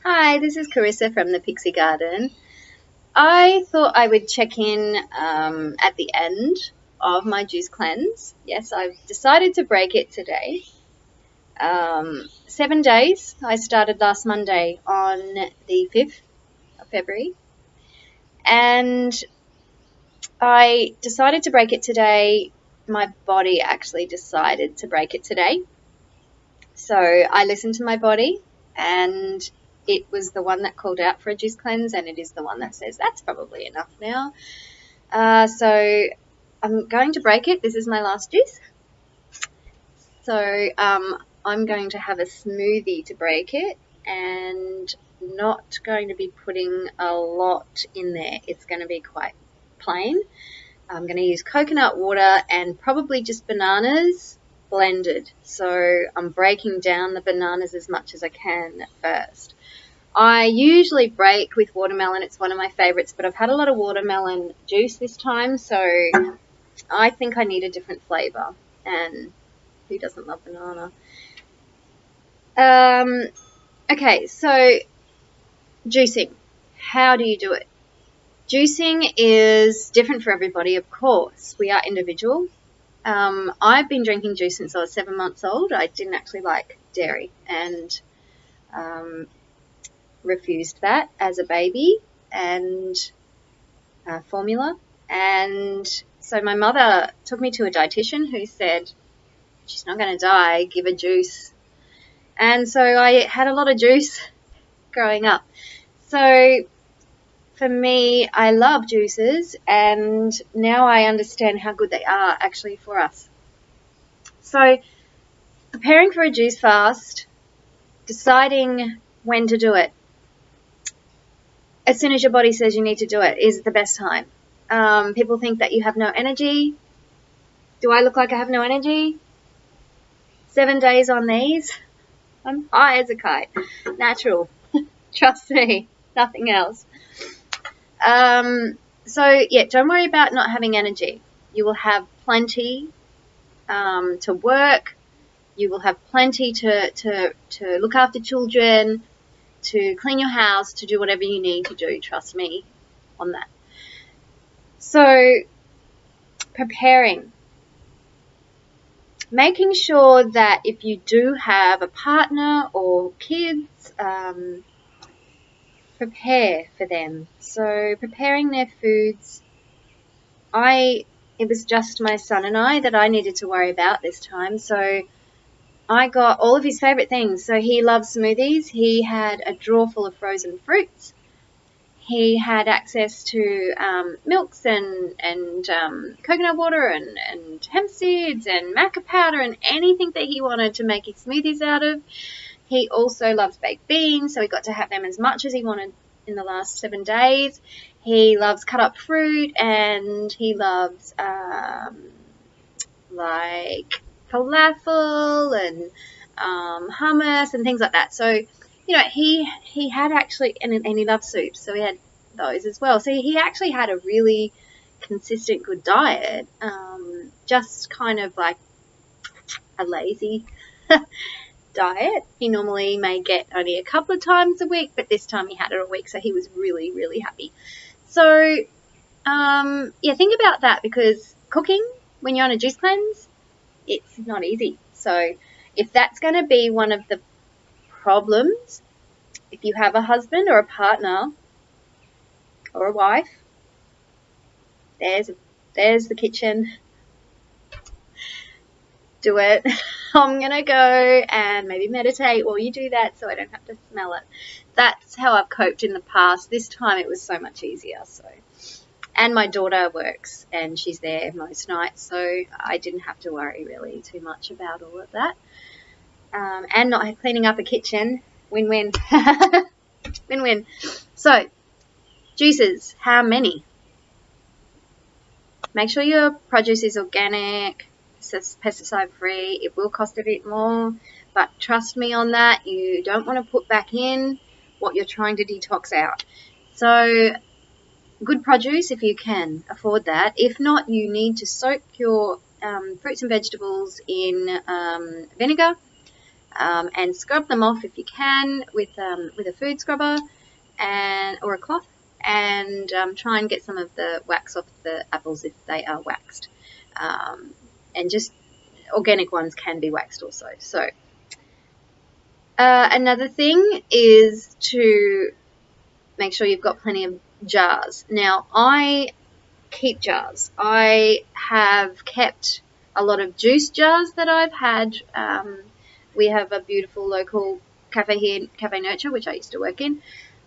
Hi, this is Carissa from the Pixie Garden. I thought I would check in at the end of my juice cleanse. Yes, I've decided to break it today. 7 days. I started last Monday on the 5th of February. And I decided to break it today. My body actually decided to break it today. So I listened to my body, and it was the one that called out for a juice cleanse, and it is the one that says that's probably enough now. So I'm going to break it. This is my last juice. So I'm going to have a smoothie to break it, and not going to be putting a lot in there. It's going to be quite plain. I'm going to use coconut water and probably just bananas blended. So I'm breaking down the bananas as much as I can at first. I usually break with watermelon. It's one of my favorites, but I've had a lot of watermelon juice this time, so I think I need a different flavor. And who doesn't love banana? Okay, so juicing. How do you do it? Juicing is different for everybody, of course. We are individual. I've been drinking juice since I was 7 months old. I didn't actually like dairy and refused that as a baby and formula. And so my mother took me to a dietitian who said, she's not going to die, give her juice. And so I had a lot of juice growing up. So for me, I love juices, and now I understand how good they are actually for us. So preparing for a juice fast, deciding when to do it, as soon as your body says you need to do it, is the best time. People think that you have no energy. Do I look like I have no energy? 7 days on these, I'm high as a kite. Natural. Trust me, nothing else. So yeah, don't worry about not having energy. You will have plenty to work. You will have plenty to look after children, to clean your house, to do whatever you need to do. Trust me on that. So preparing. Making sure that if you do have a partner or kids, prepare for them. So preparing their foods. It was just my son and I that I needed to worry about this time. So I got all of his favorite things. So he loves smoothies. He had a drawer full of frozen fruits. He had access to milks and coconut water and hemp seeds and maca powder and anything that he wanted to make his smoothies out of. He also loves baked beans, so he got to have them as much as he wanted in the last 7 days. He loves cut up fruit, and he loves like falafel and hummus and things like that. So, you know, he had actually, and he loves soups, so he had those as well. So he actually had a really consistent, good diet, just kind of like a lazy diet. He normally may get only a couple of times a week, but this time he had it a week, so he was really, really happy. So, yeah, think about that, because cooking when you're on a juice cleanse, it's not easy. So if that's going to be one of the problems, if you have a husband or a partner or a wife, there's the kitchen. Do it. I'm going to go and maybe meditate while you do that so I don't have to smell it. That's how I've coped in the past. This time it was so much easier. So, and my daughter works and she's there most nights, so I didn't have to worry really too much about all of that. And not cleaning up a kitchen. Win-win. Win-win. So, juices. How many? Make sure your produce is organic, pesticide free. It will cost a bit more, but trust me on that. You don't want to put back in what you're trying to detox out. So good produce if you can afford that. If not, you need to soak your fruits and vegetables in vinegar. and scrub them off if you can with a food scrubber or a cloth, and try and get some of the wax off the apples if they are waxed. And just organic ones can be waxed also. So another thing is to make sure you've got plenty of jars. Now, I keep jars. I have kept a lot of juice jars that I've had. We have a beautiful local cafe here, Cafe Nurture, which I used to work in.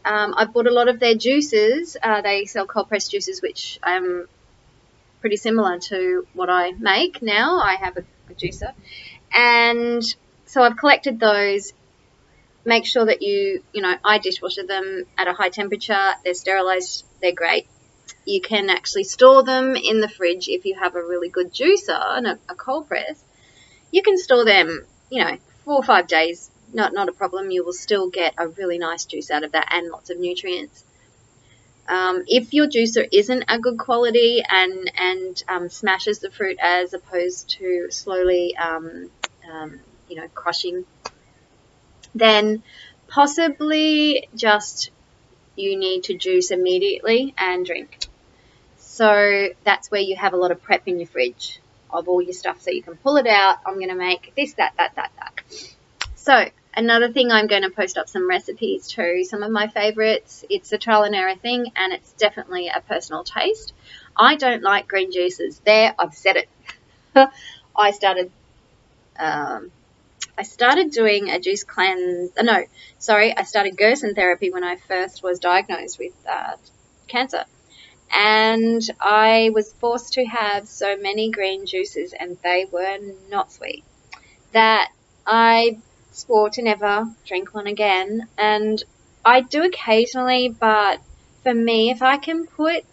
I've bought a lot of their juices. They sell cold pressed juices, which pretty similar to what I make now. I have a juicer, and so I've collected those. Make sure that I dishwasher them at a high temperature. They're sterilized. They're great. You can actually store them in the fridge if you have a really good juicer and a cold press. You can store them, 4 or 5 days. Not a problem. You will still get a really nice juice out of that and lots of nutrients. If your juicer isn't a good quality and smashes the fruit as opposed to slowly, crushing, then possibly just you need to juice immediately and drink. So that's where you have a lot of prep in your fridge of all your stuff, so you can pull it out. I'm going to make this, that. So another thing, I'm going to post up some recipes too, some of my favorites. It's a trial and error thing, and it's definitely a personal taste. I don't like green juices. I've said it. I started doing a juice cleanse. I started Gerson therapy when I first was diagnosed with cancer. And I was forced to have so many green juices, and they were not sweet, that I swore to never drink one again. And I do occasionally, but for me, if I can put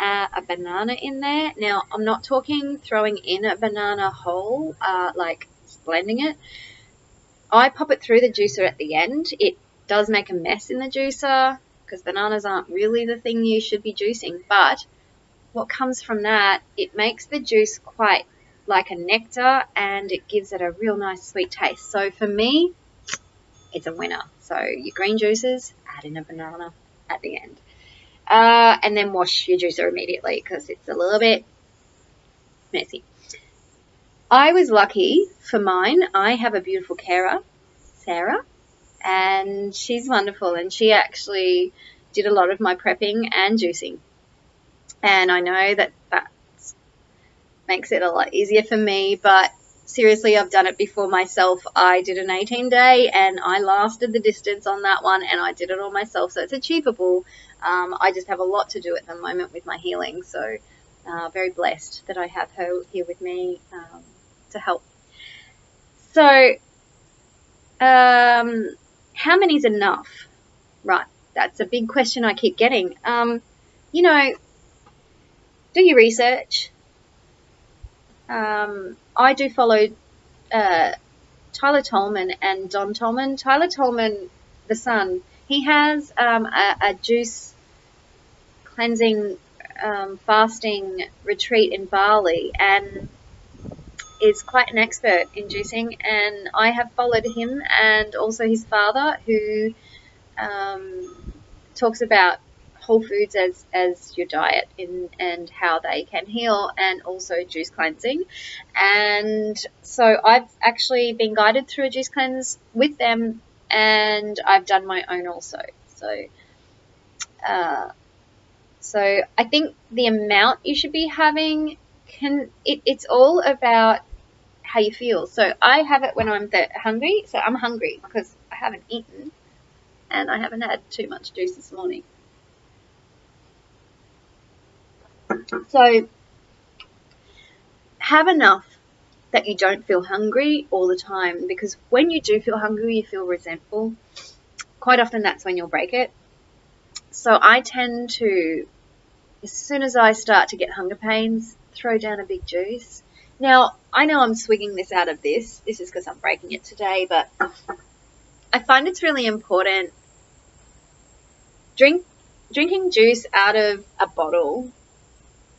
a banana in there, now I'm not talking throwing in a banana whole, like blending it. I pop it through the juicer at the end. It does make a mess in the juicer because bananas aren't really the thing you should be juicing, but what comes from that, it makes the juice quite like a nectar, and it gives it a real nice sweet taste. So for me, it's a winner. So your green juices, add in a banana at the end. And then wash your juicer immediately because it's a little bit messy. I was lucky for mine. I have a beautiful carer, Sarah, and she's wonderful, and she actually did a lot of my prepping and juicing. And I know that makes it a lot easier for me, but seriously, I've done it before myself. I did an 18-day, and I lasted the distance on that one, and I did it all myself, so it's achievable. I just have a lot to do at the moment with my healing, so very blessed that I have her here with me to help. So how many is enough? Right, that's a big question I keep getting. Do your research. I do follow Tyler Tolman and Don Tolman. Tyler Tolman, the son, he has a juice cleansing fasting retreat in Bali, and is quite an expert in juicing, and I have followed him and also his father, who talks about whole foods as your diet and how they can heal, and also juice cleansing. And so I've actually been guided through a juice cleanse with them, and I've done my own also. So I think the amount you should be having it's all about how you feel. So I have it when I'm hungry. So I'm hungry because I haven't eaten and I haven't had too much juice this morning. So have enough that you don't feel hungry all the time, because when you do feel hungry, you feel resentful. Quite often that's when you'll break it. So I tend to, as soon as I start to get hunger pains, throw down a big juice. Now, I know I'm swigging this out of this. This is because I'm breaking it today, but I find it's really important. Drinking juice out of a bottle,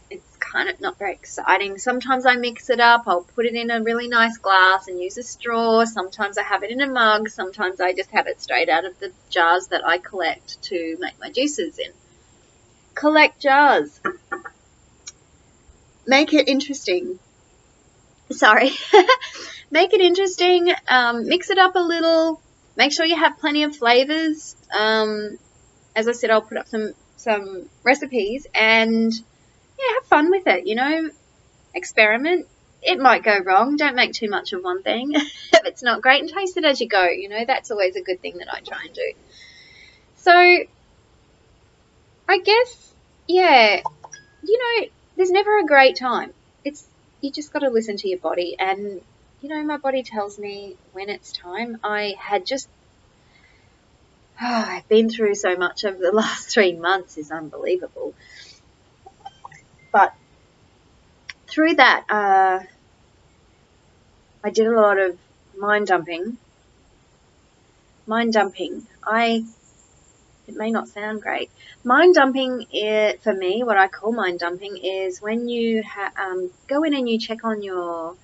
it's kind of not very exciting. Sometimes I mix it up. I'll put it in a really nice glass and use a straw. Sometimes I have it in a mug. Sometimes I just have it straight out of the jars that I collect to make my juices in. Collect jars. Make it interesting. Sorry. Make it interesting. Mix it up a little. Make sure you have plenty of flavors. As I said, I'll put up some recipes and yeah, have fun with it, you know, experiment. It might go wrong. Don't make too much of one thing if it's not great, and taste it as you go. You know, that's always a good thing that I try and do. So I guess, yeah, you know, there's never a great time. You just got to listen to your body, and you know, my body tells me when it's time. I've been through so much over the last 3 months, is unbelievable. But through that, I did a lot of mind dumping. It may not sound great. Mind dumping, for me, what I call mind dumping is when you go in and you check on your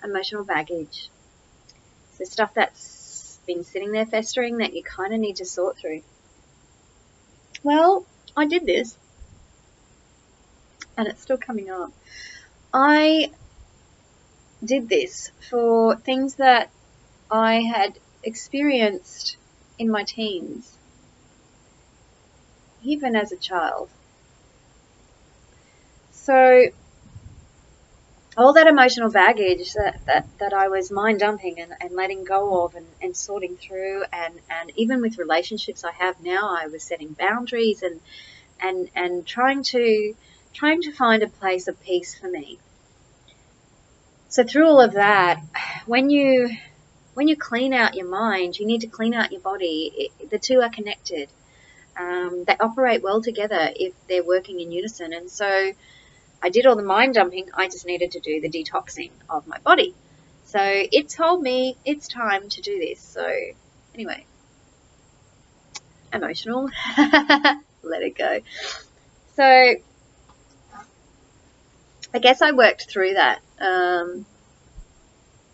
emotional baggage. So stuff that's been sitting there festering that you kind of need to sort through. Well, I did this, and it's still coming up. I did this for things that I had experienced in my teens, even as a child. So all that emotional baggage that I was mind dumping and letting go of and sorting through, and even with relationships I have now, I was setting boundaries and trying to find a place of peace for me. So through all of that, when you clean out your mind, you need to clean out your body. The two are connected. They operate well together if they're working in unison. And so I did all the mind dumping. I just needed to do the detoxing of my body. So it told me it's time to do this. So anyway, emotional, let it go. So I guess I worked through that,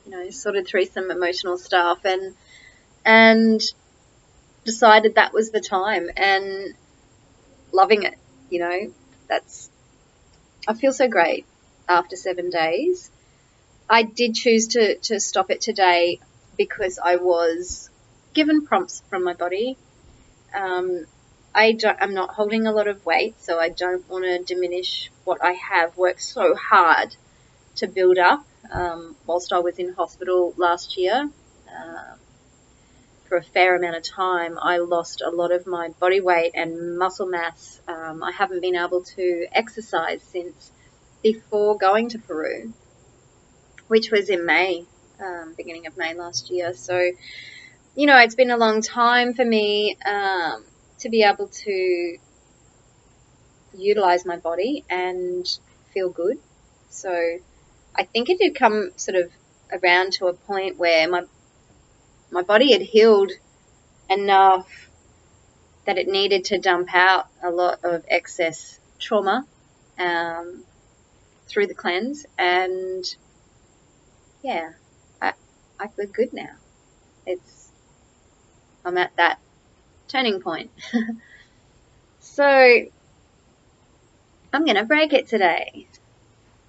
you know, sorted through some emotional stuff and decided that was the time, and loving it, you know, I feel so great after 7 days. I did choose to stop it today because I was given prompts from my body. I'm not holding a lot of weight, so I don't want to diminish what I have worked so hard to build up whilst I was in hospital last year. For a fair amount of time, I lost a lot of my body weight and muscle mass. I haven't been able to exercise since before going to Peru, which was in May, beginning of May last year. So, you know, it's been a long time for me to be able to utilize my body and feel good. So I think it did come sort of around to a point where my body had healed enough that it needed to dump out a lot of excess trauma through the cleanse, and yeah, I feel good now. I'm at that turning point. So I'm going to break it today,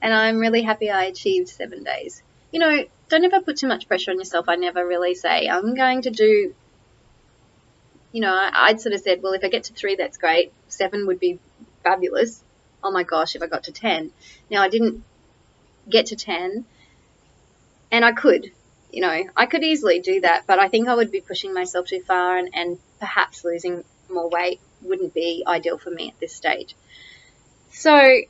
and I'm really happy I achieved 7 days. You know, don't ever put too much pressure on yourself. I never really say, I'm going to do, you know, I'd sort of said, well, if I get to 3, that's great. 7 would be fabulous. Oh my gosh, if I got to 10. Now, I didn't get to 10, and I could, you know, I could easily do that, but I think I would be pushing myself too far, and perhaps losing more weight wouldn't be ideal for me at this stage. So,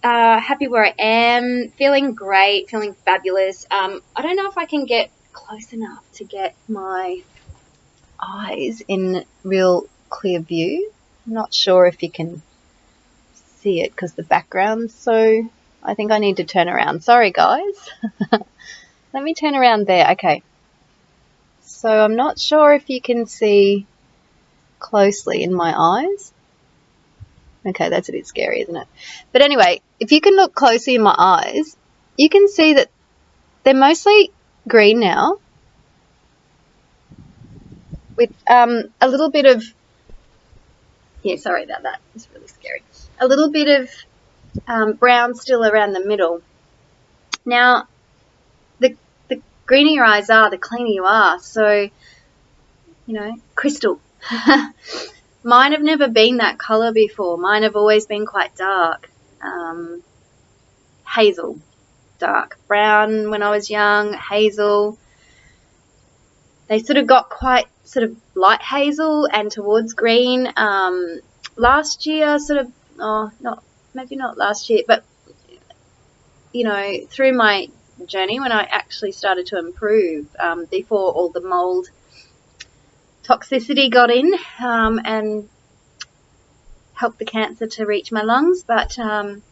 happy where I am, feeling great, feeling fabulous. I don't know if I can get close enough to get my eyes in real clear view. I'm not sure if you can see it because the background's so... I think I need to turn around. Sorry, guys. Let me turn around there. Okay. So I'm not sure if you can see closely in my eyes. Okay, that's a bit scary, isn't it? But anyway, if you can look closely in my eyes, you can see that they're mostly green now, with a little bit of, yeah, sorry about that, it's really scary, a little bit of brown still around the middle. Now, the greener your eyes are, the cleaner you are. So, you know, crystal. Mine have never been that colour before. Mine have always been quite dark. Hazel, dark brown when I was young, hazel. They sort of got quite sort of light hazel and towards green. Last year, sort of, maybe not last year, but, you know, through my journey when I actually started to improve, before all the mold toxicity got in and helped the cancer to reach my lungs. But, you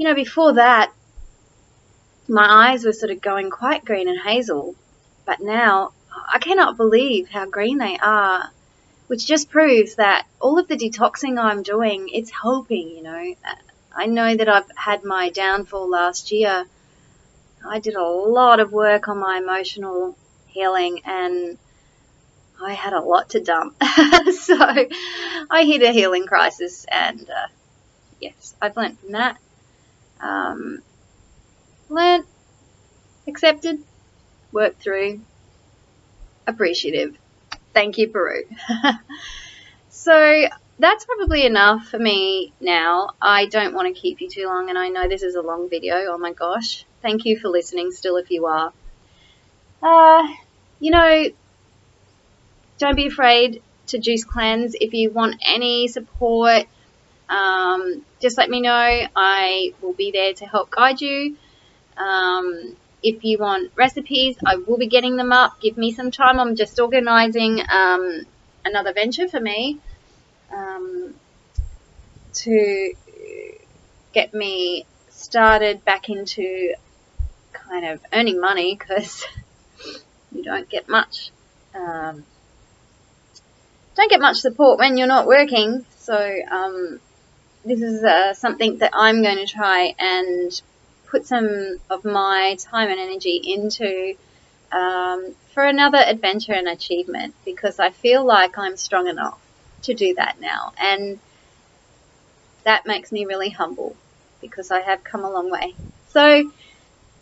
know, before that, my eyes were sort of going quite green and hazel. But now I cannot believe how green they are, which just proves that all of the detoxing I'm doing, it's helping, you know. I know that I've had my downfall last year. I did a lot of work on my emotional healing, and I had a lot to dump. So I hit a healing crisis, and yes, I've learned from that. Learned, accepted, worked through, appreciative. Thank you, Peru. So that's probably enough for me now. I don't want to keep you too long, and I know this is a long video. Oh my gosh. Thank you for listening still if you are. You know, don't be afraid to juice cleanse. If you want any support, just let me know. I will be there to help guide you. If you want recipes, I will be getting them up. Give me some time. I'm just organising another venture for me to get me started back into kind of earning money, because you don't get much support when you're not working. So this is something that I'm going to try and put some of my time and energy into for another adventure and achievement, because I feel like I'm strong enough to do that now, and that makes me really humble because I have come a long way. So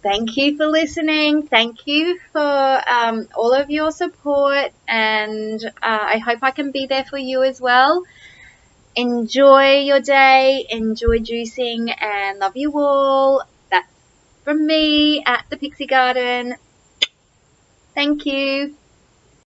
thank you for listening. Thank you for all of your support, and I hope I can be there for you as well. Enjoy your day, enjoy juicing, and love you all. That's from me at the Pixie Garden. Thank you.